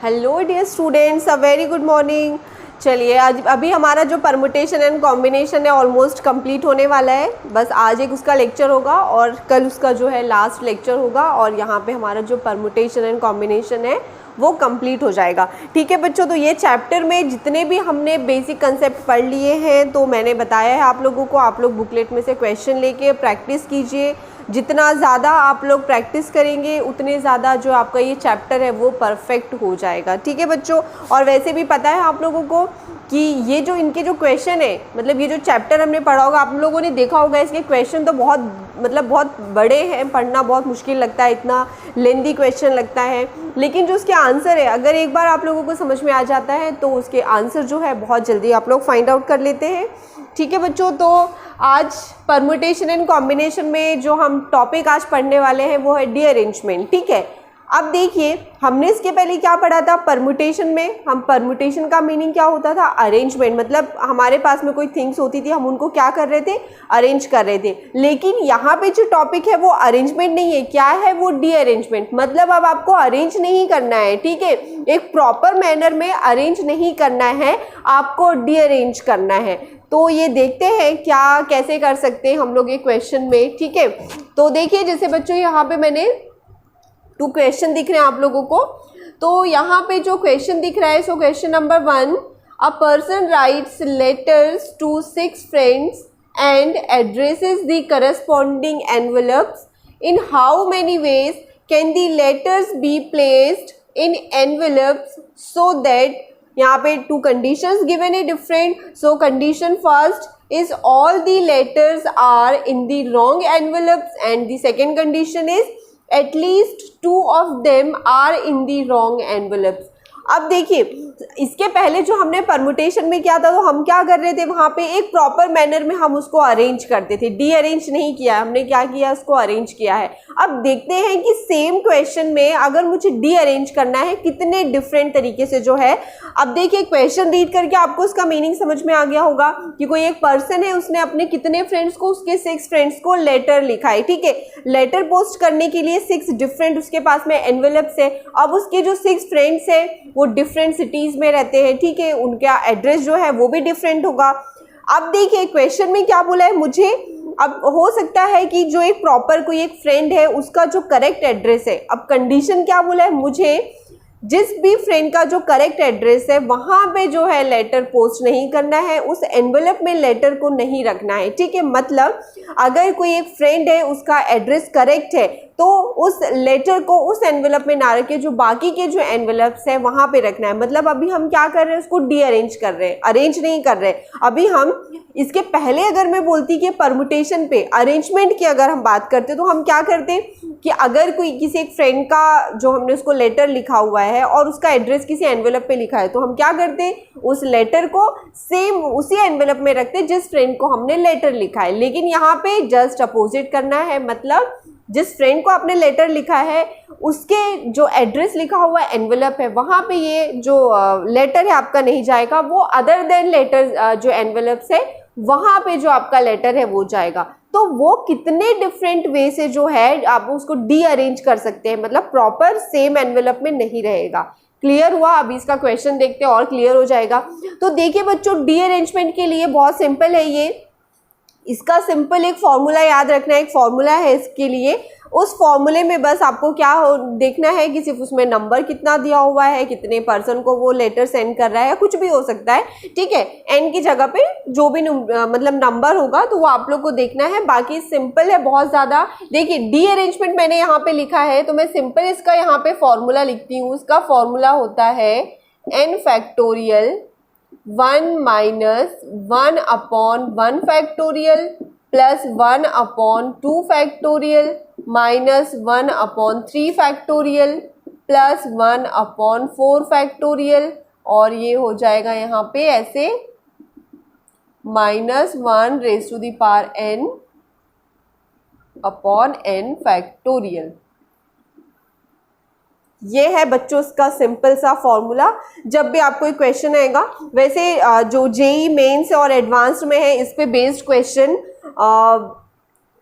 Hello dear students, a very good morning. चलिए आज अभी हमारा जो परमुटेशन एंड कॉम्बिनेशन है ऑलमोस्ट कंप्लीट होने वाला है। बस आज एक उसका लेक्चर होगा और कल उसका जो है लास्ट लेक्चर होगा और यहाँ पे हमारा जो परमुटेशन एंड कॉम्बिनेशन है वो कंप्लीट हो जाएगा। ठीक है बच्चों, तो ये चैप्टर में जितने भी हमने बेसिक कंसेप्ट पढ़ लिए हैं तो मैंने बताया है आप लोगों को। आप लोग बुकलेट में से क्वेश्चन लेके प्रैक्टिस कीजिए। जितना ज़्यादा आप लोग प्रैक्टिस करेंगे उतने ज़्यादा जो आपका ये चैप्टर है वो परफेक्ट हो जाएगा। ठीक है बच्चों, और वैसे भी पता है आप लोगों को कि ये जो इनके जो क्वेश्चन है, मतलब ये जो चैप्टर हमने पढ़ा होगा, आप लोगों ने देखा होगा इसके क्वेश्चन तो बहुत बड़े हैं, पढ़ना बहुत मुश्किल लगता है, इतना लेंदी क्वेश्चन लगता है। लेकिन जो उसके आंसर है, अगर एक बार आप लोगों को समझ में आ जाता है तो उसके आंसर जो है बहुत जल्दी आप लोग फाइंड आउट कर लेते हैं। ठीक है बच्चों, तो आज परमुटेशन एंड कॉम्बिनेशन में जो हम टॉपिक आज पढ़ने वाले हैं वो है रीअरेंजमेंट। ठीक है, अब देखिए हमने इसके पहले क्या पढ़ा था परमुटेशन में। हम परमुटेशन का मीनिंग क्या होता था, अरेंजमेंट, मतलब हमारे पास में कोई थिंग्स होती थी, हम उनको क्या कर रहे थे, अरेंज कर रहे थे। लेकिन यहाँ पे जो टॉपिक है वो अरेंजमेंट नहीं है, क्या है वो रीअरेंजमेंट। मतलब अब आपको अरेंज नहीं करना है, ठीक है, एक प्रॉपर मैनर में अरेंज नहीं करना है, आपको रीअरेंज करना है। तो ये देखते हैं क्या कैसे कर सकते हैं हम लोग ये क्वेश्चन में। ठीक है, तो देखिए जैसे बच्चों यहाँ पे मैंने 2 क्वेश्चन दिख रहे हैं आप लोगों को। तो यहाँ पे जो क्वेश्चन दिख रहा है, so question number 1, a person writes letters to 6 friends and addresses the corresponding envelopes. In how many ways can the letters be placed in envelopes so that, यहाँ पे 2 कंडीशंस गिवन है different. So condition first is all the letters are in the wrong envelopes and the second condition is at least 2 of them are in the wrong envelopes। अब देखिए इसके पहले जो हमने permutation में किया था तो हम क्या कर रहे थे, वहाँ पे एक प्रॉपर मैनर में हम उसको अरेंज करते थे, रीअरेंज नहीं किया हमने, क्या किया, उसको अरेंज किया है। अब देखते हैं कि सेम क्वेश्चन में अगर मुझे रीअरेंज करना है कितने डिफरेंट तरीके से जो है। अब देखिए क्वेश्चन रीड करके आपको उसका मीनिंग समझ में आ गया होगा कि कोई एक पर्सन है, उसने अपने कितने फ्रेंड्स को, उसके 6 फ्रेंड्स को लेटर लिखा है। ठीक है, लेटर पोस्ट करने के लिए 6 डिफरेंट उसके पास में एनवेलप्स है। अब उसके जो 6 फ्रेंड्स है वो डिफरेंट सिटीज में रहते हैं, ठीक है, उनका एड्रेस जो है वो भी डिफरेंट होगा। अब देखिए क्वेश्चन में क्या बोला है मुझे, अब हो सकता है कि जो एक प्रॉपर कोई एक फ्रेंड है उसका जो करेक्ट एड्रेस है, अब कंडीशन क्या बोला है मुझे, जिस भी फ्रेंड का जो करेक्ट एड्रेस है वहाँ पे जो है लेटर पोस्ट नहीं करना है, उस एनवेलप में लेटर को नहीं रखना है। ठीक है, मतलब अगर कोई एक फ्रेंड है उसका एड्रेस करेक्ट है तो उस लेटर को उस एनवेलप में ना रखे, जो बाकी के जो एनवेलप्स है वहाँ पे रखना है। मतलब अभी हम क्या कर रहे हैं, उसको रीअरेंज कर रहे हैं, अरेंज नहीं कर रहे। अभी हम इसके पहले अगर मैं बोलती कि परमुटेशन पे अरेंजमेंट की अगर हम बात करते तो हम क्या करते कि अगर कोई किसी एक फ्रेंड का जो हमने उसको लेटर लिखा हुआ है और उसका एड्रेस किसी एनवेलप पे लिखा है तो हम क्या करते, उस लेटर को सेम उसी एनवेलप में रखते जिस फ्रेंड को हमने लेटर लिखा है। लेकिन यहाँ पे जस्ट अपोजिट करना है, मतलब जिस फ्रेंड को आपने लेटर लिखा है उसके जो एड्रेस लिखा हुआ एनवेलप है वहाँ पे ये जो लेटर है आपका नहीं जाएगा, वो अदर देन लेटर जो एनवेलप्स है वहाँ पे जो आपका लेटर है वो जाएगा। तो वो कितने डिफरेंट वे से जो है आप उसको रीअरेंज कर सकते हैं, मतलब प्रॉपर सेम एनवेलप में नहीं रहेगा। क्लियर हुआ? अभी इसका क्वेश्चन देखते हैं और क्लियर हो जाएगा। तो देखिए बच्चों, रीअरेंजमेंट के लिए बहुत सिंपल है ये, इसका सिंपल एक फॉर्मूला याद रखना है, एक फॉर्मूला है इसके लिए। उस फॉर्मूले में बस आपको क्या देखना है कि सिर्फ उसमें नंबर कितना दिया हुआ है, कितने पर्सन को वो लेटर सेंड कर रहा है, कुछ भी हो सकता है। ठीक है, एन की जगह पे जो भी मतलब नंबर होगा तो वो आप लोग को देखना है। बाकी सिंपल है बहुत ज़्यादा। देखिए रीअरेंजमेंट मैंने यहाँ पे लिखा है तो मैं सिंपल इसका यहाँ पे फॉर्मूला लिखती हूँ। उसका फॉर्मूला होता है n factorial 1 minus 1 upon 1 factorial plus 1 upon 2 factorial minus 1 upon 3 factorial plus 1 upon 4 factorial, और ये हो जाएगा यहाँ पे ऐसे minus 1 raise to the power n upon n factorial. ये है बच्चों इसका सिंपल सा फॉर्मूला। जब भी आपको एक क्वेश्चन आएगा, वैसे जो जेई मेंस और एडवांस्ड में है इस पे बेस्ड क्वेश्चन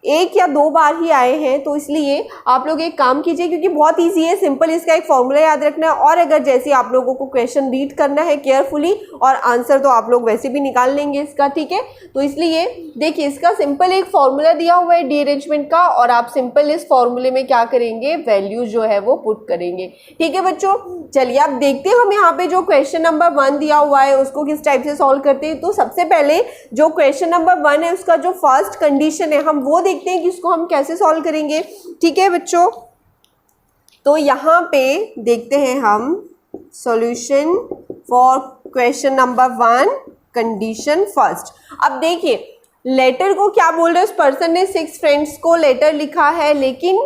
एक या दो बार ही आए हैं, तो इसलिए आप लोग एक काम कीजिए, क्योंकि बहुत इजी है, सिंपल इसका एक फॉर्मूला याद रखना है। और अगर जैसे आप लोगों को क्वेश्चन रीड करना है केयरफुली, और आंसर तो आप लोग वैसे भी निकाल लेंगे इसका, ठीक है। तो इसलिए देखिए इसका सिंपल एक फॉर्मूला दिया हुआ है रीअरेंजमेंट का, और आप सिंपल इस फॉर्मूले में क्या करेंगे, वैल्यूज जो है वो पुट करेंगे, ठीक है बच्चों। चलिए अब देखते हैं हम यहाँ पे जो क्वेश्चन नंबर 1 दिया हुआ है उसको किस टाइप से सॉल्व करते हैं। तो सबसे पहले जो क्वेश्चन नंबर 1 है उसका जो फर्स्ट कंडीशन है हम वो देखते हैं कि उसको हम कैसे सॉल्व करेंगे, ठीक है बच्चों। तो यहाँ पे देखते हैं हम solution for question number 1 condition first. अब देखिए लेटर को क्या बोल रहे हैं, उस पर्सन ने 6 फ्रेंड्स को लेटर लिखा है, लेकिन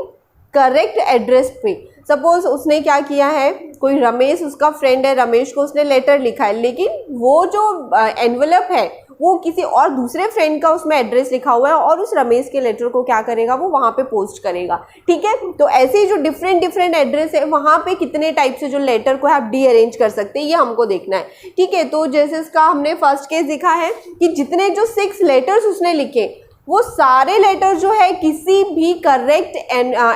करेक्ट एड्रेस पे। सपोज उसने क्या किया है, कोई रमेश उसका फ्रेंड है, रमेश को उसने लेटर लिखा है, लेकिन वो जो एनवलप है वो किसी और दूसरे फ्रेंड का उसमें एड्रेस लिखा हुआ है, और उस रमेश के लेटर को क्या करेगा, वो वहाँ पे पोस्ट करेगा, ठीक है। तो ऐसे ही जो डिफरेंट डिफरेंट एड्रेस है वहाँ पे कितने टाइप से जो लेटर को आप डी अरेंज कर सकते हैं, ये हमको देखना है, ठीक है। तो जैसे इसका हमने फर्स्ट केस देखा है कि जितने जो 6 लेटर्स उसने लिखे वो सारे लेटर जो है किसी भी करेक्ट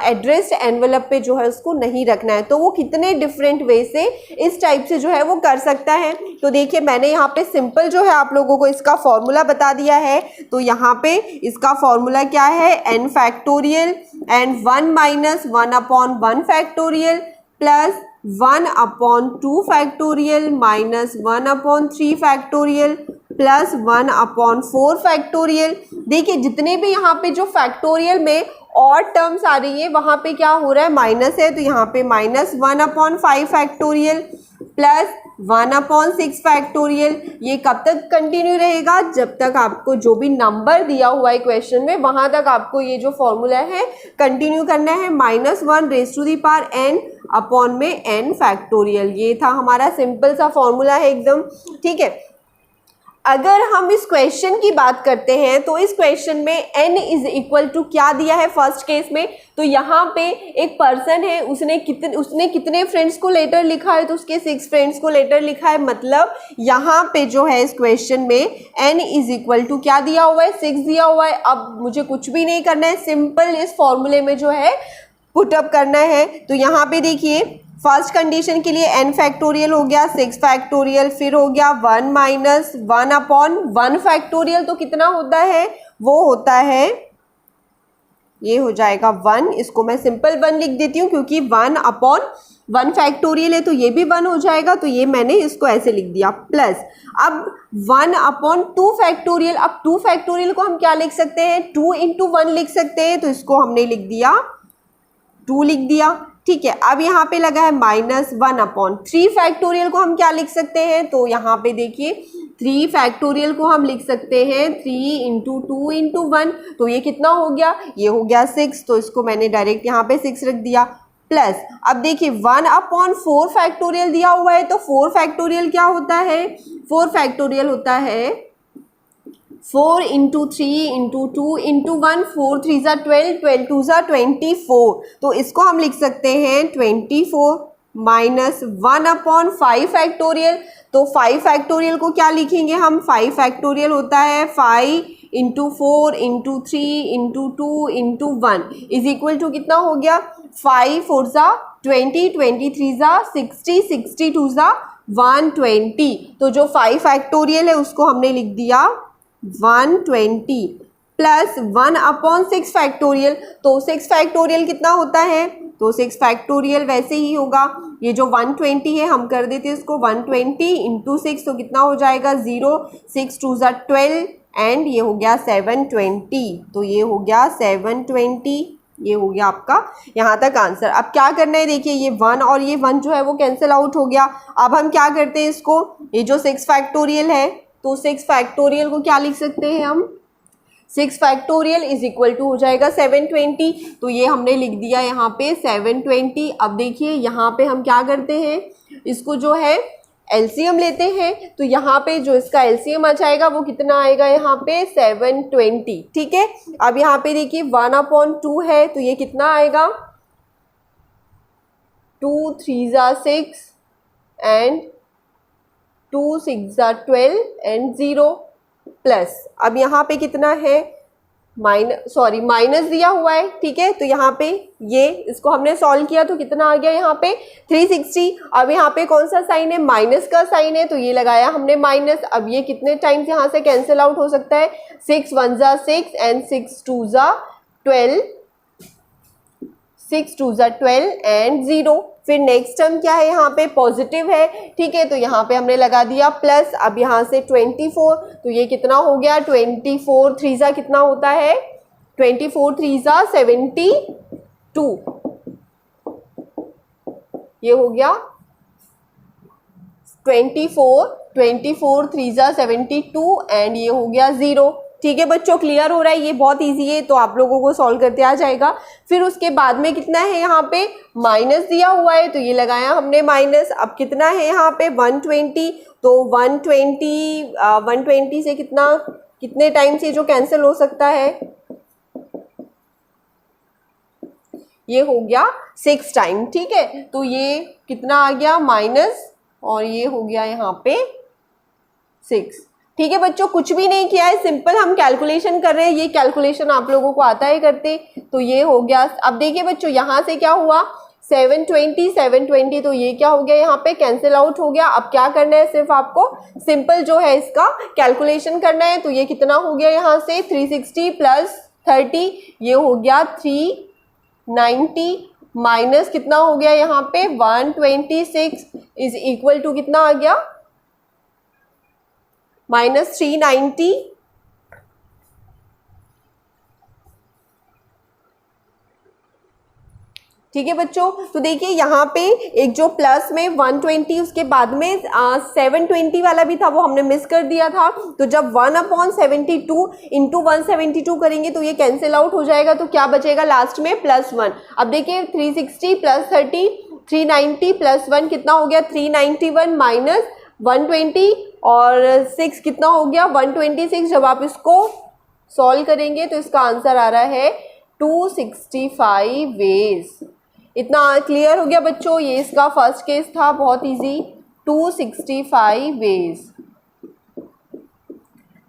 एड्रेस एनवलप पे जो है उसको नहीं रखना है। तो वो कितने डिफरेंट वे से इस टाइप से जो है वो कर सकता है। तो देखिए मैंने यहाँ पे सिंपल जो है आप लोगों को इसका फॉर्मूला बता दिया है। तो यहाँ पे इसका फॉर्मूला क्या है, n factorial and 1 minus 1/1 factorial plus 1/2 factorial minus 1/3 factorial plus 1/4 factorial. देखिए जितने भी यहाँ पे जो फैक्टोरियल में और टर्म्स आ रही है वहाँ पे क्या हो रहा है, माइनस है, तो यहाँ पे माइनस 1/5 फैक्टोरियल प्लस 1/6 फैक्टोरियल। ये कब तक कंटिन्यू रहेगा, जब तक आपको जो भी नंबर दिया हुआ है क्वेश्चन में वहाँ तक आपको ये जो फॉर्मूला है कंटिन्यू करना है। -1 raise to the power n upon में n फैक्टोरियल, ये था हमारा सिंपल सा फॉर्मूला है एकदम, ठीक है। अगर हम इस क्वेश्चन की बात करते हैं तो इस क्वेश्चन में n इज इक्वल टू क्या दिया है फर्स्ट केस में, तो यहाँ पे एक पर्सन है, उसने कितने फ्रेंड्स को लेटर लिखा है, तो उसके 6 फ्रेंड्स को लेटर लिखा है। मतलब यहाँ पे जो है इस क्वेश्चन में n इज इक्वल टू क्या दिया हुआ है, 6 दिया हुआ है। अब मुझे कुछ भी नहीं करना है, सिंपल इस फॉर्मूले में जो है पुटअप करना है। तो यहाँ पे देखिए फर्स्ट कंडीशन के लिए n फैक्टोरियल हो गया, 6 फैक्टोरियल, फिर हो गया 1 माइनस 1/1 फैक्टोरियल, तो कितना होता है, वो होता है, ये हो जाएगा 1। इसको मैं सिंपल 1 लिख देती हूँ क्योंकि 1/1 फैक्टोरियल है, तो ये भी 1 हो जाएगा, तो ये मैंने इसको ऐसे लिख दिया। प्लस अब 1/2 फैक्टोरियल, अब 2 फैक्टोरियल को हम क्या लिख सकते हैं, 2 × 1 लिख सकते हैं, तो इसको हमने लिख दिया 2 लिख दिया, ठीक है। अब यहाँ पे लगा है -1/3 फैक्टोरियल को हम क्या लिख सकते हैं, तो यहाँ पे देखिए 3 फैक्टोरियल को हम लिख सकते हैं 3 × 2 × 1, तो ये कितना हो गया, ये हो गया 6, तो इसको मैंने डायरेक्ट यहाँ पे 6 रख दिया। प्लस अब देखिए 1/4 फैक्टोरियल दिया हुआ है, तो 4 फैक्टोरियल क्या होता है, 4 फैक्टोरियल होता है 4 × 3 × 2 × 1, 4 3 ज़ा 12, 12 2 ज़ा 24, तो इसको हम लिख सकते हैं 24 माइनस 1/5 फैक्टोरियल। तो 5 फैक्टोरियल को क्या लिखेंगे हम, 5 फैक्टोरियल होता है 5 × 4 × 3 × 2 × 1 इज इक्वल टू कितना हो गया, 5 4 ज़ा 20, 23 ज़ा 60, 62 ज़ा 120। तो जो 5 फैक्टोरियल है उसको हमने लिख दिया 120 प्लस 1/6 फैक्टोरियल, तो 6 फैक्टोरियल कितना होता है, तो 6 फैक्टोरियल वैसे ही होगा, ये जो 120 है हम कर देते हैं इसको 120 × 6, तो कितना हो जाएगा 0, 6 2 ज़ा 12 एंड ये हो गया 720, तो ये हो गया 720, ये हो गया आपका यहाँ तक आंसर। अब क्या करना है, देखिए ये 1 और ये 1 जो है वो कैंसिल आउट हो गया। अब हम क्या करते हैं इसको, ये जो 6 फैक्टोरियल है, तो 6 फैक्टोरियल को क्या लिख सकते हैं हम, 6 फैक्टोरियल इज इक्वल टू हो जाएगा 720, तो ये हमने लिख दिया यहाँ पे 720। अब देखिए यहाँ पे हम क्या करते हैं, इसको जो है एलसीएम लेते हैं, तो यहाँ पे जो इसका एलसीएम आ जाएगा वो कितना आएगा, यहाँ पे 720, ठीक है। अब यहाँ पे देखिए 1/2 है, तो ये कितना आएगा, 2 3 ज़ा 6 एंड 2 6 ज़ा 12 एंड 0 प्लस अब यहाँ पे कितना है माइनस दिया हुआ है, ठीक है। तो यहाँ पे ये इसको हमने सॉल्व किया तो कितना आ गया यहाँ पे 360। अब यहाँ पे कौन सा साइन है, माइनस का साइन है, तो ये लगाया हमने माइनस। अब ये कितने टाइम्स यहाँ से कैंसिल आउट हो सकता है, 6 1 जा 6 एंड 6 2 जा 12, 6 2 जा 12 एंड 0। फिर नेक्स्ट टर्म क्या है, यहाँ पे पॉजिटिव है, ठीक है। तो यहाँ पे हमने लगा दिया प्लस। अब यहाँ से 24, तो ये कितना हो गया, 24 3 जा कितना होता है, 24 3 जा 72, ये हो गया 24 3 जा 72 एंड ये हो गया 0। ठीक है बच्चों, क्लियर हो रहा है, ये बहुत इजी है तो आप लोगों को सॉल्व करते आ जाएगा। फिर उसके बाद में कितना है, यहाँ पे माइनस दिया हुआ है तो ये लगाया हमने माइनस। अब कितना है यहाँ पे 120, तो 120 से कितने टाइम से जो कैंसिल हो सकता है, ये हो गया 6 टाइम, ठीक है। तो ये कितना आ गया माइनस और ये हो गया यहाँ पे 6। ठीक है बच्चों, कुछ भी नहीं किया है, सिंपल हम कैलकुलेशन कर रहे हैं। ये कैलकुलेशन आप लोगों को आता है करते, तो ये हो गया। अब देखिए बच्चों, यहाँ से क्या हुआ 720, तो ये क्या हो गया, यहाँ पे कैंसिल आउट हो गया। अब क्या करना है, सिर्फ आपको सिंपल जो है इसका कैलकुलेशन करना है। तो ये कितना हो गया, यहाँ से 360 प्लस 30, ये हो गया 390 माइनस कितना हो गया यहाँ पे 126 इज इक्वल टू कितना आ गया, माइनस 390। ठीक है बच्चों, तो देखिए यहाँ पे एक जो प्लस में 120 उसके बाद में 720 वाला भी था, वो हमने मिस कर दिया था। तो जब 1/72 इंटू 172 करेंगे तो ये कैंसिल आउट हो जाएगा, तो क्या बचेगा लास्ट में +1। अब देखिए 360 प्लस 30, 390 प्लस 1 कितना हो गया 391 माइनस 120 और 6 कितना हो गया 126। जब आप इसको सॉल्व करेंगे तो इसका आंसर आ रहा है 265 वेज। इतना क्लियर हो गया बच्चों, ये इसका फर्स्ट केस था, बहुत इजी, 265 वेज।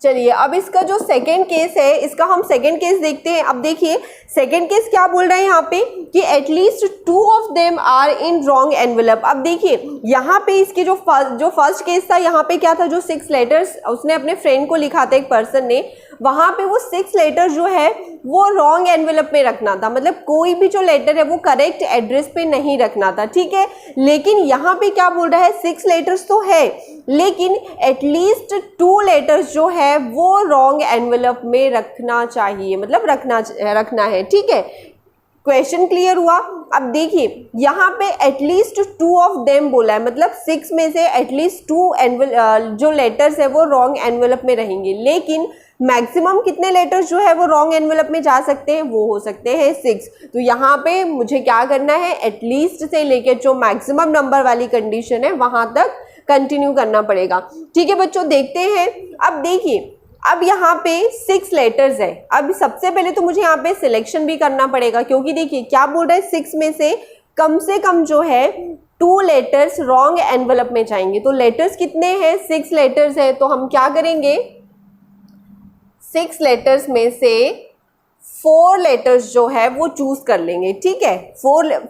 चलिए अब इसका जो सेकंड केस है, इसका हम सेकंड केस देखते हैं। अब देखिए सेकंड केस क्या बोल रहा है यहाँ पे कि at least 2 of them are in wrong envelope. अब देखिए यहाँ पे इसके जो फर्स्ट केस था, यहाँ पे क्या था, जो 6 लेटर्स उसने अपने फ्रेंड को लिखा था एक पर्सन ने, वहाँ पे वो 6 लेटर जो है वो रॉन्ग एनवेलप में रखना था, मतलब कोई भी जो लेटर है वो करेक्ट एड्रेस पे नहीं रखना था, ठीक है। लेकिन यहाँ पे क्या बोल रहा है 6 लेटर्स तो है लेकिन एटलीस्ट 2 लेटर्स जो है वो रॉन्ग एनवेलप में रखना चाहिए, मतलब रखना है, ठीक है। क्वेश्चन क्लियर हुआ। अब देखिए यहाँ पे एटलीस्ट 2 ऑफ देम बोला है, मतलब 6 में से एटलीस्ट 2 जो लेटर्स है वो रॉन्ग एनवेलप में रहेंगे, लेकिन मैक्सिमम कितने लेटर्स जो है वो रॉन्ग एनवेलप में जा सकते हैं, वो हो सकते हैं 6। तो यहाँ पे मुझे क्या करना है, एटलीस्ट से लेकर जो मैक्सिमम नंबर वाली कंडीशन है वहां तक कंटिन्यू करना पड़ेगा, ठीक है बच्चों। देखते हैं, अब देखिए अब यहाँ पे 6 लेटर्स है। अब सबसे पहले तो मुझे यहाँ पे सिलेक्शन भी करना पड़ेगा, क्योंकि देखिए क्या बोल रहा है 6 में से कम जो है 2 लेटर्स रॉन्ग एनवेलप में जाएंगे। तो लेटर्स कितने हैं, 6 लेटर्स है, तो हम क्या करेंगे 6 लेटर्स में से 4 लेटर्स जो है वो चूज कर लेंगे, ठीक है।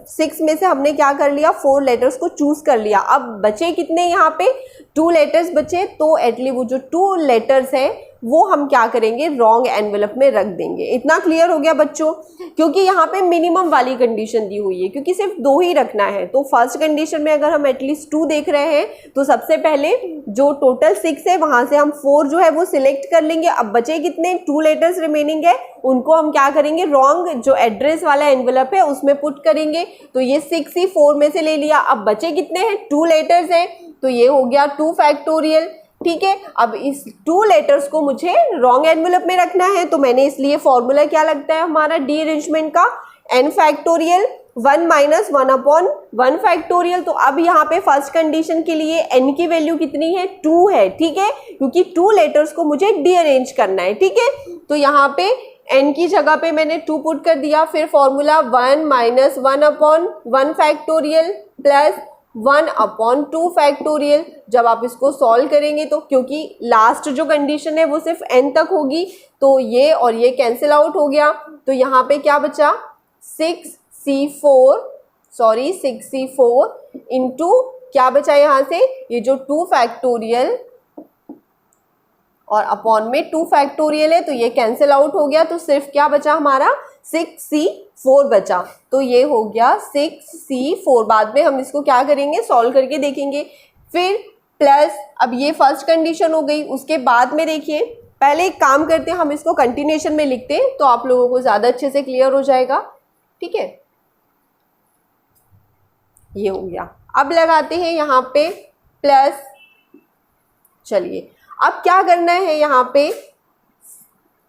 6 में से हमने क्या कर लिया, 4 लेटर्स को चूज कर लिया। अब बचे कितने, यहाँ पे 2 लेटर्स बचे, तो एटलीस्ट वो जो 2 लेटर्स है वो हम क्या करेंगे रॉन्ग एनवेलप में रख देंगे। इतना क्लियर हो गया बच्चों, क्योंकि यहाँ पे मिनिमम वाली कंडीशन दी हुई है, क्योंकि सिर्फ 2 ही रखना है। तो फर्स्ट कंडीशन में अगर हम एटलीस्ट 2 देख रहे हैं तो सबसे पहले जो टोटल 6 है वहां से हम 4 जो है वो सिलेक्ट कर लेंगे। अब बचे कितने, 2 लेटर्स रिमेनिंग है, उनको हम क्या करेंगे रॉन्ग जो एड्रेस वाला एनवेलप है उसमें पुट करेंगे। तो ये 6 ही 4 में से ले लिया। अब बचे कितने हैं, 2 लेटर्स हैं, तो ये हो गया 2 फैक्टोरियल, ठीक है। अब इस 2 लेटर्स को मुझे रॉन्ग एनवेलप में रखना है, तो मैंने इसलिए फॉर्मूला क्या लगता है हमारा डी अरेंजमेंट का, n फैक्टोरियल 1 माइनस 1/1 फैक्टोरियल। तो अब यहाँ पे फर्स्ट कंडीशन के लिए n की वैल्यू कितनी है, 2 है, ठीक है, क्योंकि 2 लेटर्स को मुझे डी अरेंज करना है, ठीक है। तो यहाँ पे n की जगह पे मैंने 2 पुट कर दिया। फिर formula 1 minus 1/1 factorial plus 1/2 factorial. जब आप इसको सॉल्व करेंगे तो क्योंकि लास्ट जो कंडीशन है वो सिर्फ n तक होगी तो ये और ये कैंसिल आउट हो गया, तो यहाँ पे क्या बचा 6c4 इंटू क्या बचा यहाँ से, ये जो 2 फैक्टोरियल और अपॉन में 2 फैक्टोरियल है तो ये कैंसिल आउट हो गया, तो सिर्फ क्या बचा हमारा 6c4 बचा। तो ये हो गया 6c4। बाद में हम इसको क्या करेंगे, सॉल्व करके देखेंगे। फिर प्लस, अब ये फर्स्ट कंडीशन हो गई। उसके बाद में देखिए, पहले एक काम करते हैं, हम इसको कंटिन्यूएशन में लिखते हैं तो आप लोगों को ज़्यादा अच्छे से क्लियर हो जाएगा। ठीक है, ये हो गया। अब लगाते हैं यहाँ पे प्लस। चलिए अब क्या करना है यहाँ पे,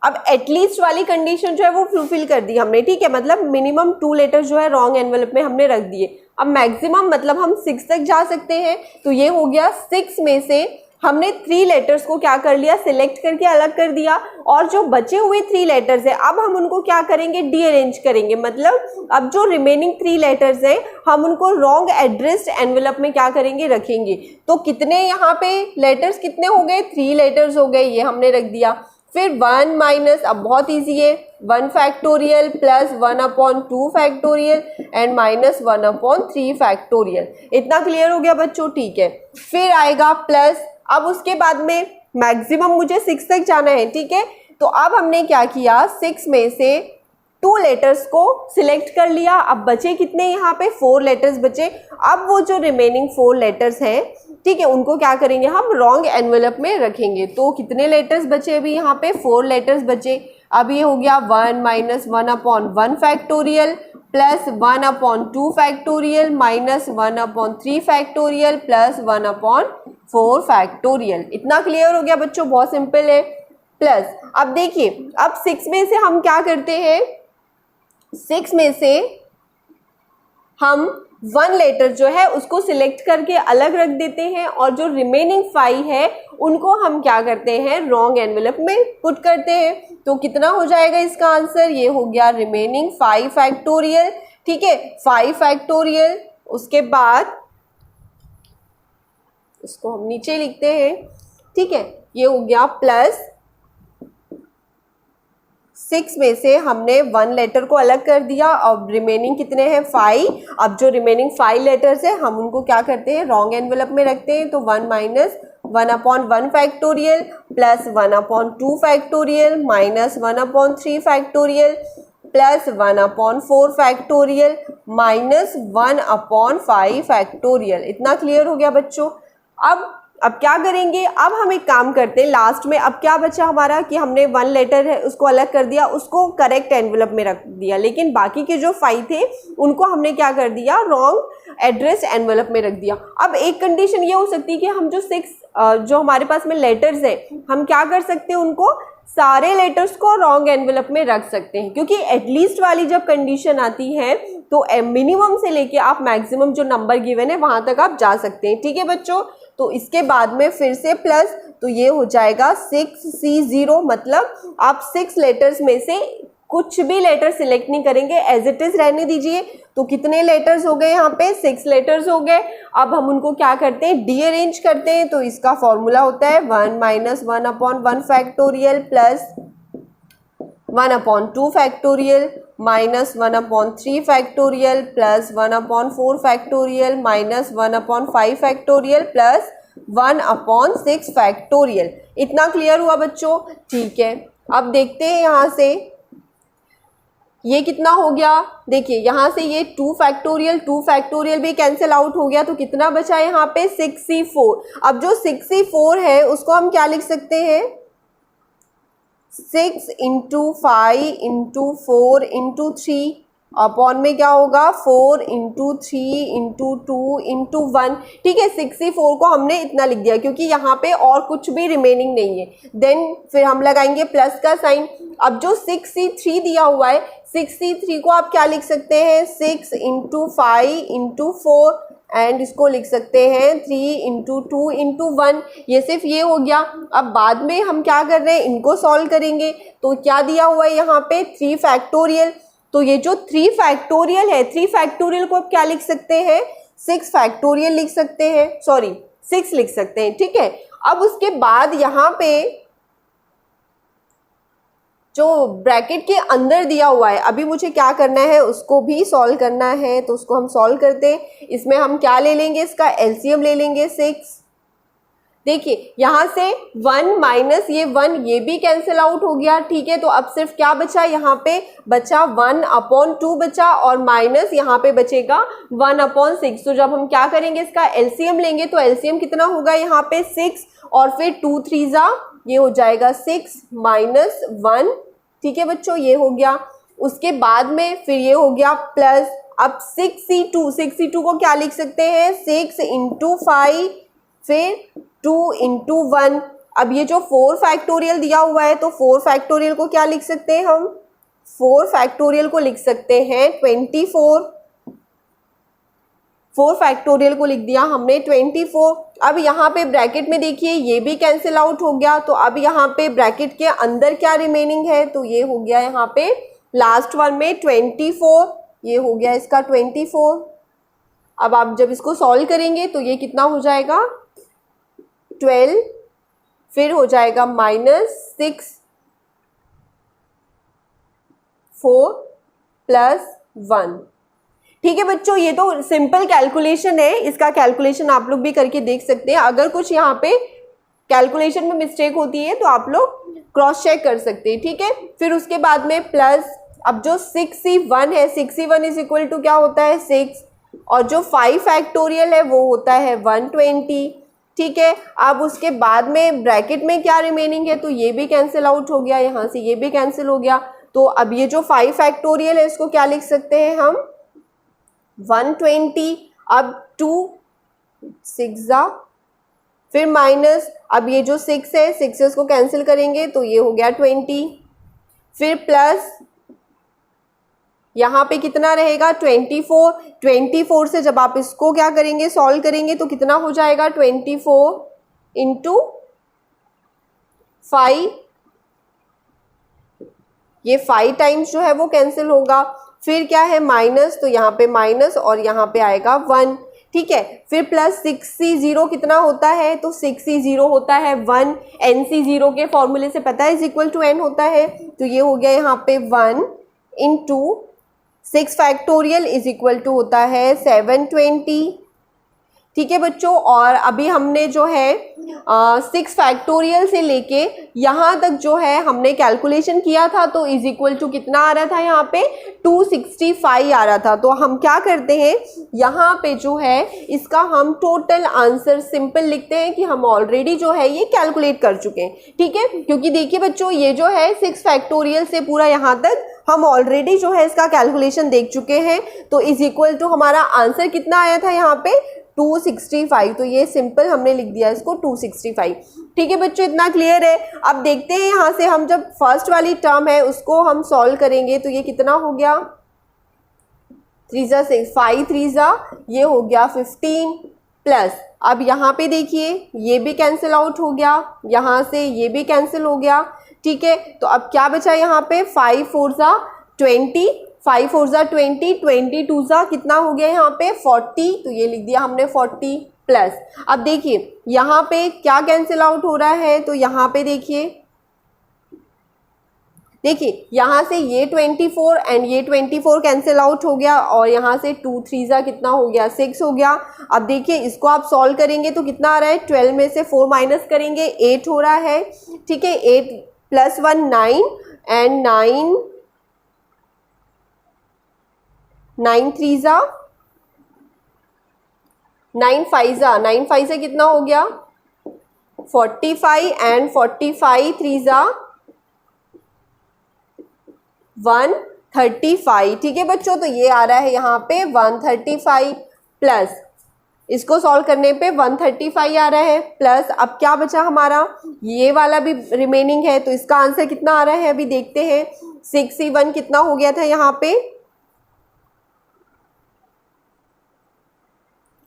अब एटलीस्ट वाली कंडीशन जो है वो फुलफिल कर दी हमने। ठीक है, मतलब मिनिमम 2 लेटर जो है रॉन्ग एनवेलप में हमने रख दिए। अब मैक्सिमम मतलब हम 6 तक जा सकते हैं, तो ये हो गया 6 में से हमने 3 लेटर्स को क्या कर लिया, सिलेक्ट करके अलग कर दिया, और जो बचे हुए 3 लेटर्स है अब हम उनको क्या करेंगे, डीअरेंज करेंगे। मतलब अब जो रिमेनिंग 3 लेटर्स है हम उनको रॉन्ग एड्रेस्ड एनवेलप में क्या करेंगे, रखेंगे। तो कितने यहाँ पे लेटर्स कितने हो गए, 3 लेटर्स हो गए, ये हमने रख दिया। फिर 1 माइनस, अब बहुत ईजी है, 1 factorial plus 1/2 factorial and minus 1/3 factorial. इतना क्लियर हो गया बच्चों? ठीक है, फिर आएगा प्लस। अब उसके बाद में मैक्सिमम मुझे 6 तक जाना है। ठीक है, तो अब हमने क्या किया, 6 में से 2 लेटर्स को सिलेक्ट कर लिया। अब बचे कितने, यहाँ पे 4 लेटर्स बचे। अब वो जो रिमेनिंग 4 लेटर्स हैं, ठीक है, उनको क्या करेंगे, हम रॉन्ग एनवेलप में रखेंगे। तो कितने लेटर्स बचे अभी यहाँ पे, 4 लेटर्स बचे। अब ये हो गया 1 minus 1/1 factorial plus 1/2 factorial minus 1/3 factorial plus 1/4 factorial. इतना क्लियर हो गया बच्चों? बहुत सिंपल है। प्लस अब देखिए, अब 6 में से हम क्या करते हैं, 6 में से हम 1 लेटर जो है उसको सिलेक्ट करके अलग रख देते हैं, और जो रिमेनिंग 5 है उनको हम क्या करते हैं, रॉन्ग एनवेलप में पुट करते हैं। तो कितना हो जाएगा इसका आंसर, ये हो गया रिमेनिंग 5 फैक्टोरियल। ठीक है, 5 फैक्टोरियल। उसके बाद इसको हम नीचे लिखते हैं। ठीक है, ये हो गया प्लस 6 में से हमने 1 लेटर को अलग कर दिया, अब रिमेनिंग कितने हैं, 5। अब जो रिमेनिंग 5 लेटर्स है हम उनको क्या करते हैं, रॉन्ग एनवेलप में रखते हैं। तो 1 minus 1/1 factorial plus 1/2 factorial minus 1/3 factorial plus 1/4 factorial minus 1/5 factorial. इतना क्लियर हो गया बच्चों? अब क्या करेंगे, अब हम एक काम करते हैं लास्ट में। अब क्या बचा हमारा कि हमने 1 लेटर है उसको अलग कर दिया, उसको करेक्ट एनवेलप में रख दिया, लेकिन बाकी के जो 5 थे उनको हमने क्या कर दिया, रॉन्ग एड्रेस एनवेलप में रख दिया। अब एक कंडीशन ये हो सकती है कि हम जो 6 जो हमारे पास में लेटर्स हैं हम क्या कर सकते हैं, उनको सारे लेटर्स को रॉन्ग एनवेलप में रख सकते हैं, क्योंकि एटलीस्ट वाली जब कंडीशन आती है तो मिनिमम से लेके आप मैक्सिमम जो नंबर गिवन है वहां तक आप जा सकते हैं। ठीक है बच्चों, तो इसके बाद में फिर से प्लस, तो ये हो जाएगा 6C0। मतलब आप 6 लेटर्स में से कुछ भी लेटर सिलेक्ट नहीं करेंगे, एज इट इज रहने दीजिए। तो कितने लेटर्स हो गए यहाँ पे, 6 लेटर्स हो गए। अब हम उनको क्या करते हैं, डीअरेंज करते हैं। तो इसका फॉर्मूला होता है 1 minus 1/1 factorial plus 1/2 factorial minus 1/3 factorial plus 1/4 factorial minus 1/5 factorial plus 1/6 factorial. इतना क्लियर हुआ बच्चों? ठीक है, अब देखते हैं यहाँ से ये कितना हो गया। देखिए यहाँ से ये 2 फैक्टोरियल भी कैंसिल आउट हो गया, तो कितना बचा यहाँ पे 6C4। अब जो 6C4 है उसको हम क्या लिख सकते हैं, 6 × 5 × 4 × 3 अपॉन में क्या होगा 4 × 3 × 2 × 1। ठीक है, 6C4 को हमने इतना लिख दिया क्योंकि यहाँ पे और कुछ भी रिमेनिंग नहीं है। देन फिर हम लगाएंगे प्लस का साइन। अब जो 6C3 दिया हुआ है, 6C3 को आप क्या लिख सकते हैं, 6 × 5 × 4 एंड इसको लिख सकते हैं 3 × 2 × 1। ये सिर्फ ये हो गया। अब बाद में हम क्या कर रहे हैं, इनको सॉल्व करेंगे। तो क्या दिया हुआ है यहाँ पे 3 फैक्टोरियल। तो ये जो 3 फैक्टोरियल है, 3 फैक्टोरियल को आप क्या लिख सकते हैं, 6 फैक्टोरियल लिख सकते हैं, सॉरी 6 लिख सकते हैं, ठीक है। अब उसके बाद यहाँ पे जो ब्रैकेट के अंदर दिया हुआ है, अभी मुझे क्या करना है, उसको भी सॉल्व करना है, तो उसको हम सॉल्व करते हैं। इसमें हम क्या ले लेंगे, इसका एलसीएम ले लेंगे 6। देखिए यहाँ से 1 माइनस ये 1, ये भी कैंसिल आउट हो गया, ठीक है। तो अब सिर्फ क्या बचा, यहाँ पे बचा 1/2 बचा, और माइनस यहाँ पे बचेगा 1/6। तो जब हम क्या करेंगे, इसका एलसीएम लेंगे, तो एलसीएम कितना होगा यहाँ पे 6, और फिर 2 3 जा ये हो जाएगा 6 माइनस 1, ठीक है बच्चों, ये हो गया। उसके बाद में फिर ये हो गया प्लस, अब 6c2 को क्या लिख सकते हैं, 6 × 5 फिर 2 × 1। अब ये जो 4 फैक्टोरियल दिया हुआ है, तो 4 फैक्टोरियल को क्या लिख सकते हैं हम, 4 फैक्टोरियल को लिख सकते हैं 24। 4 फैक्टोरियल को लिख दिया हमने 24। अब यहाँ पे ब्रैकेट में देखिए ये भी कैंसिल आउट हो गया, तो अब यहाँ पे ब्रैकेट के अंदर क्या रिमेनिंग है, तो ये हो गया यहाँ पे लास्ट वन में 24, ये हो गया इसका 24। अब आप जब इसको सॉल्व करेंगे तो ये कितना हो जाएगा 12, फिर हो जाएगा -6 4 + 1, ठीक है बच्चों। ये तो सिंपल कैलकुलेशन है, इसका कैलकुलेशन आप लोग भी करके देख सकते हैं। अगर कुछ यहाँ पे कैलकुलेशन में मिस्टेक होती है तो आप लोग क्रॉस चेक कर सकते हैं, ठीक है। फिर उसके बाद में प्लस, अब जो 6c1 है, 6c1 इज इक्वल टू क्या होता है 6, और जो 5 फैक्टोरियल है वो होता है 120, ठीक है। अब उसके बाद में ब्रैकेट में क्या रिमेनिंग है, तो ये भी कैंसिल आउट हो गया, यहाँ से ये भी कैंसिल हो गया। तो अब ये जो 5 फैक्टोरियल है इसको क्या लिख सकते हैं हम 120, अब 2 6 फिर माइनस, अब ये जो 6 है 6 को कैंसिल करेंगे तो ये हो गया 20, फिर प्लस यहाँ पे कितना रहेगा 24 से जब आप इसको क्या करेंगे सॉल्व करेंगे तो कितना हो जाएगा 24 × 5, ये 5 टाइम्स जो है वो कैंसिल होगा। फिर क्या है माइनस, तो यहाँ पे माइनस और यहाँ पे आएगा 1, ठीक है। फिर प्लस 6c0 कितना होता है, तो 6c0 होता है 1, nc0 के फॉर्मूले से पता है इज इक्वल टू n होता है, तो ये हो गया यहाँ पे 1 × 6 फैक्टोरियल इज इक्वल टू होता है 720, ठीक है बच्चों। और अभी हमने जो है 6 फैक्टोरियल से लेके यहाँ तक जो है हमने कैलकुलेशन किया था, तो इज इक्वल टू कितना आ रहा था यहाँ पे 265 आ रहा था। तो हम क्या करते हैं यहाँ पे जो है इसका हम टोटल आंसर सिंपल लिखते हैं कि हम ऑलरेडी जो है ये कैलकुलेट कर चुके हैं, ठीक है। क्योंकि देखिए बच्चों ये जो है 6 फैक्टोरियल से पूरा यहाँ तक हम ऑलरेडी जो है इसका कैलकुलेशन देख चुके हैं, तो इज इक्वल टू हमारा आंसर कितना आया था यहाँ पे 265, तो ये सिंपल हमने लिख दिया इसको 265, ठीक है बच्चों। इतना क्लियर है। अब देखते हैं यहाँ से हम जब फर्स्ट वाली टर्म है उसको हम सॉल्व करेंगे तो ये कितना हो गया 3 6 5 3 ये हो गया 15 प्लस, अब यहाँ पे देखिए ये भी कैंसिल आउट हो गया, यहाँ से ये भी कैंसिल हो गया, ठीक है। तो अब क्या बचा यहाँ पे 5 4 20, 5 4 20, 22 कितना हो गया यहाँ पे 40, तो ये लिख दिया हमने 40 प्लस। अब देखिए यहाँ पे क्या कैंसिल आउट हो रहा है, तो यहाँ पे देखिए यहाँ से ये 24 एंड ये 24 कैंसिल आउट हो गया, और यहाँ से 2 3 कितना हो गया 6 हो गया। अब देखिए इसको आप सॉल्व करेंगे तो कितना आ रहा है 12 में से 4 माइनस करेंगे 8 हो रहा है, ठीक है। 8 + 1 9 एंड 9 3 9 5 से कितना हो गया 45 एंड 45 3 135, ठीक है बच्चों। तो ये आ रहा है यहाँ पे 135 प्लस, इसको सॉल्व करने पे 135 आ रहा है प्लस। अब क्या बचा हमारा ये वाला भी रिमेनिंग है, तो इसका आंसर कितना आ रहा है अभी देखते हैं। 6c1 कितना हो गया था यहाँ पे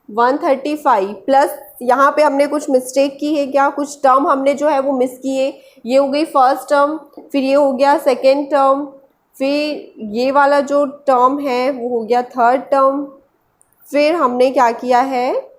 135 प्लस, यहाँ पे हमने कुछ मिस्टेक की है क्या, कुछ टर्म हमने जो है वो मिस किए। ये हो गई फर्स्ट टर्म, फिर ये हो गया सेकेंड टर्म, फिर ये वाला जो टर्म है वो हो गया थर्ड टर्म, फिर हमने क्या किया है,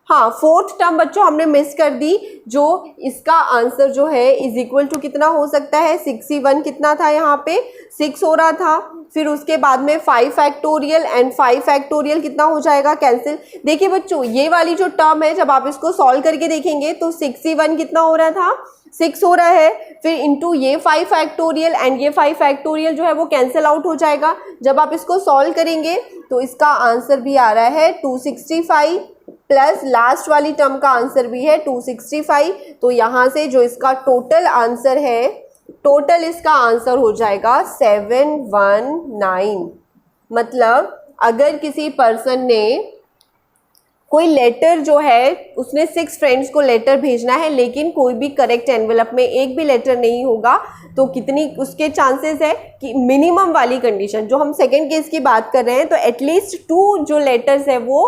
हाँ फोर्थ टर्म बच्चों हमने मिस कर दी, जो इसका आंसर जो है इज इक्वल टू कितना हो सकता है, 61 कितना था यहाँ पे 6 हो रहा था। फिर उसके बाद में 5 फैक्टोरियल एंड 5 फैक्टोरियल कितना हो जाएगा, कैंसिल। देखिए बच्चों ये वाली जो टर्म है जब आप इसको सॉल्व करके देखेंगे तो 61 कितना हो रहा था, 6 हो रहा है। फिर इंटू ये 5 फैक्टोरियल एंड ये 5 फैक्टोरियल जो है वो कैंसिल आउट हो जाएगा। जब आप इसको सॉल्व करेंगे तो इसका आंसर भी आ रहा है 265 प्लस लास्ट वाली टर्म का आंसर भी है 265। तो यहाँ से जो इसका टोटल आंसर है, टोटल इसका आंसर हो जाएगा 719। मतलब अगर किसी पर्सन ने कोई लेटर जो है, उसने 6 फ्रेंड्स को लेटर भेजना है लेकिन कोई भी करेक्ट एनवेलप में एक भी लेटर नहीं होगा, तो कितनी उसके चांसेस है कि मिनिमम वाली कंडीशन जो हम सेकेंड केस की बात कर रहे हैं, तो एटलीस्ट 2 जो लेटर्स है वो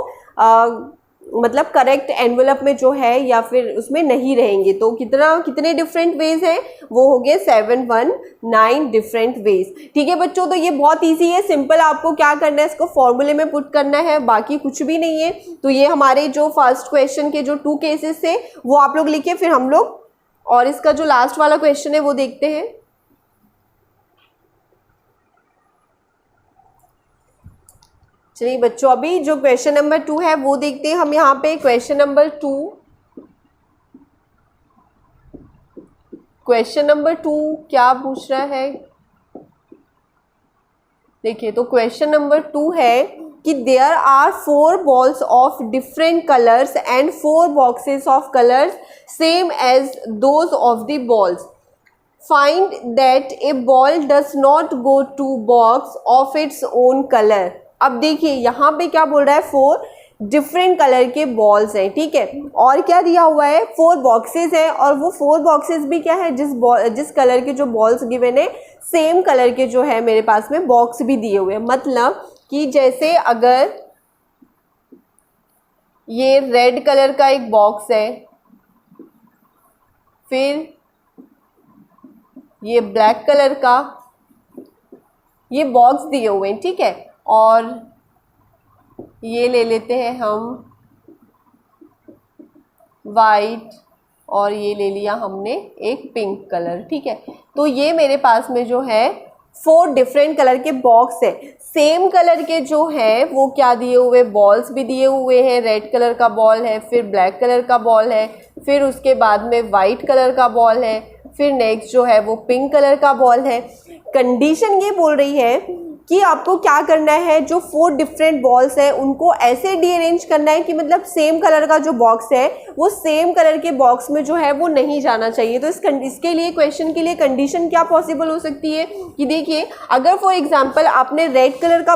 मतलब करेक्ट एनवेलप में जो है या फिर उसमें नहीं रहेंगे। तो कितने डिफरेंट वेज हैं, वो हो गए 719 डिफरेंट वेज। ठीक है बच्चों, तो ये बहुत इजी है, सिंपल। आपको क्या करना है, इसको फॉर्मूले में पुट करना है, बाकी कुछ भी नहीं है। तो ये हमारे जो फर्स्ट क्वेश्चन के जो 2 केसेस थे वो आप लोग लिखे, फिर हम लोग और इसका जो लास्ट वाला क्वेश्चन है वो देखते हैं। चलिए बच्चों, अभी जो क्वेश्चन नंबर 2 है वो देखते हैं हम। यहाँ पे क्वेश्चन नंबर 2 क्या पूछ रहा है, देखिए। तो क्वेश्चन नंबर 2 है कि there are 4 balls of different colours and 4 boxes of colours same as those of the balls. Find that a ball does not go to box of its own colour. अब देखिए यहाँ पे क्या बोल रहा है, 4 डिफरेंट कलर के balls हैं, ठीक है। और क्या दिया हुआ है, 4 बॉक्सेस हैं, और वो 4 बॉक्सेस भी क्या है, जिस कलर के जो बॉल्स गिवन है सेम कलर के जो है मेरे पास में बॉक्स भी दिए हुए हैं। मतलब कि जैसे अगर ये रेड कलर का एक बॉक्स है, फिर ये ब्लैक कलर का ये बॉक्स दिए हुए हैं, ठीक है। और ये ले लेते हैं हम वाइट, और ये ले लिया हमने एक पिंक कलर, ठीक है। तो ये मेरे पास में जो है 4 डिफरेंट कलर के बॉक्स है। सेम कलर के जो है वो क्या दिए हुए, बॉल्स भी दिए हुए हैं। रेड कलर का बॉल है, फिर ब्लैक कलर का बॉल है, फिर उसके बाद में वाइट कलर का बॉल है, फिर नेक्स्ट जो है वो पिंक कलर का बॉल है। कंडीशन ये बोल रही है कि आपको क्या करना है, जो 4 डिफरेंट बॉल्स हैं उनको ऐसे रीअरेंज करना है कि मतलब सेम कलर का जो बॉक्स है वो सेम कलर के बॉक्स में जो है वो नहीं जाना चाहिए। तो इसके लिए क्वेश्चन के लिए कंडीशन क्या पॉसिबल हो सकती है कि देखिए, अगर फॉर एग्जांपल आपने रेड कलर का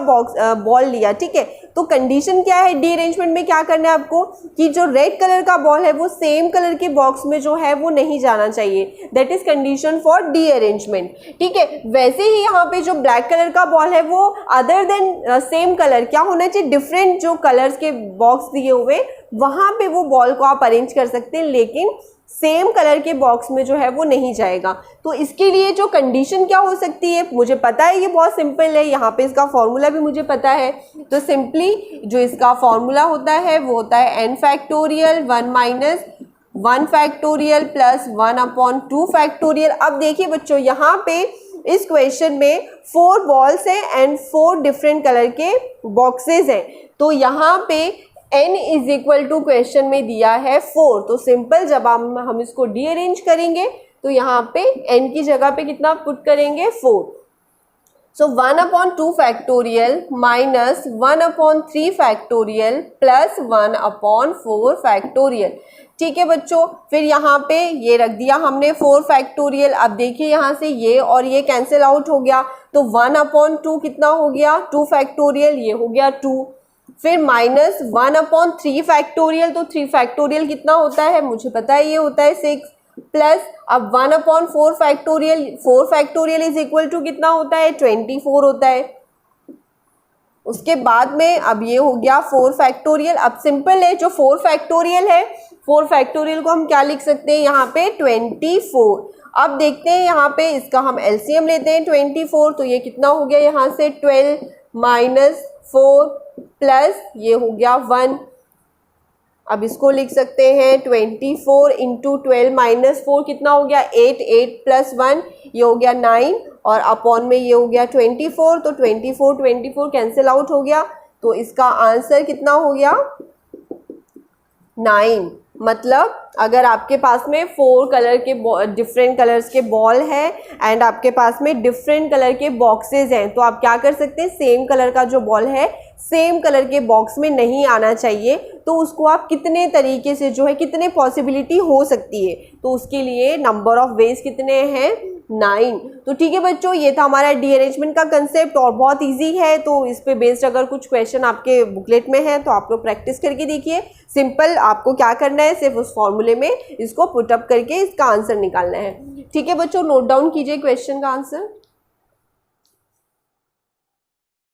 बॉल लिया, ठीक है, तो कंडीशन क्या है, रीअरेंजमेंट में क्या करना है आपको कि जो रेड कलर का बॉल है वो सेम कलर के बॉक्स में जो है वो नहीं जाना चाहिए। That is condition for rearrangement, ठीक है। वैसे ही यहाँ पे जो ब्लैक कलर का बॉल है वो अदर देन सेम कलर क्या होना चाहिए, डिफरेंट जो कलर्स के बॉक्स दिए हुए वहां पे वो बॉल को आप अरेंज कर सकते हैं, लेकिन सेम कलर के बॉक्स में जो है वो नहीं जाएगा। तो इसके लिए जो कंडीशन क्या हो सकती है, मुझे पता है ये बहुत सिंपल है, यहाँ पे इसका फॉर्मूला भी मुझे पता है। तो सिंपली जो इसका फॉर्मूला होता है वो होता है n factorial 1 minus 1 factorial plus 1/2 factorial. अब देखिए बच्चों, यहाँ पे इस क्वेश्चन में 4 बॉल्स हैं एंड 4 डिफरेंट कलर के बॉक्सेस हैं। तो यहाँ पे n is equal to question में दिया है 4। तो सिंपल जब हम इसको रीअरेंज करेंगे तो यहाँ पे n की जगह पे कितना पुट करेंगे, 4। सो 1/2 factorial minus 1/3 factorial plus 1/4 factorial, ठीक है बच्चों। फिर यहाँ पे ये रख दिया हमने 4 फैक्टोरियल। अब देखिए यहाँ से ये और ये कैंसिल आउट हो गया, तो 1/2 कितना हो गया, 2 फैक्टोरियल, ये हो गया 2। फिर माइनस 1/3 फैक्टोरियल, तो 3 फैक्टोरियल कितना होता है, मुझे पता है ये होता है 6, प्लस अब 1/4 factorial, 4 factorial is equal to कितना होता है, 24 होता है। उसके बाद में अब ये हो गया 4 फैक्टोरियल। अब सिंपल है, जो 4 फैक्टोरियल है, 4 फैक्टोरियल को हम क्या लिख सकते हैं यहाँ पे, 24। अब देखते हैं यहाँ पे इसका हम एलसीएम लेते हैं 24, तो ये कितना हो गया यहाँ से 12 -4 प्लस ये हो गया 1। अब इसको लिख सकते हैं 24 इंटू 12 -4 कितना हो गया 8, 8 प्लस 1 ये हो गया 9 और अपॉन में ये हो गया 24। तो 24 24 कैंसिल आउट हो गया, तो इसका आंसर कितना हो गया 9। मतलब अगर आपके पास में 4 कलर के डिफरेंट कलर्स के बॉल है एंड आपके पास में डिफरेंट कलर के बॉक्सेस हैं, तो आप क्या कर सकते हैं, सेम कलर का जो बॉल है सेम कलर के बॉक्स में नहीं आना चाहिए, तो उसको आप कितने तरीके से जो है कितने पॉसिबिलिटी हो सकती है, तो उसके लिए नंबर ऑफ वेज कितने हैं 9। तो ठीक है बच्चों, ये था हमारा रीअरेंजमेंट का कंसेप्ट और बहुत इजी है। तो इस पे बेस्ड अगर कुछ क्वेश्चन आपके बुकलेट में है तो आप लोग प्रैक्टिस करके देखिए। सिंपल आपको क्या करना है, सिर्फ उस फॉर्मूले में इसको पुट अप करके इसका आंसर निकालना है। ठीक है बच्चों, नोट डाउन कीजिए क्वेश्चन का आंसर।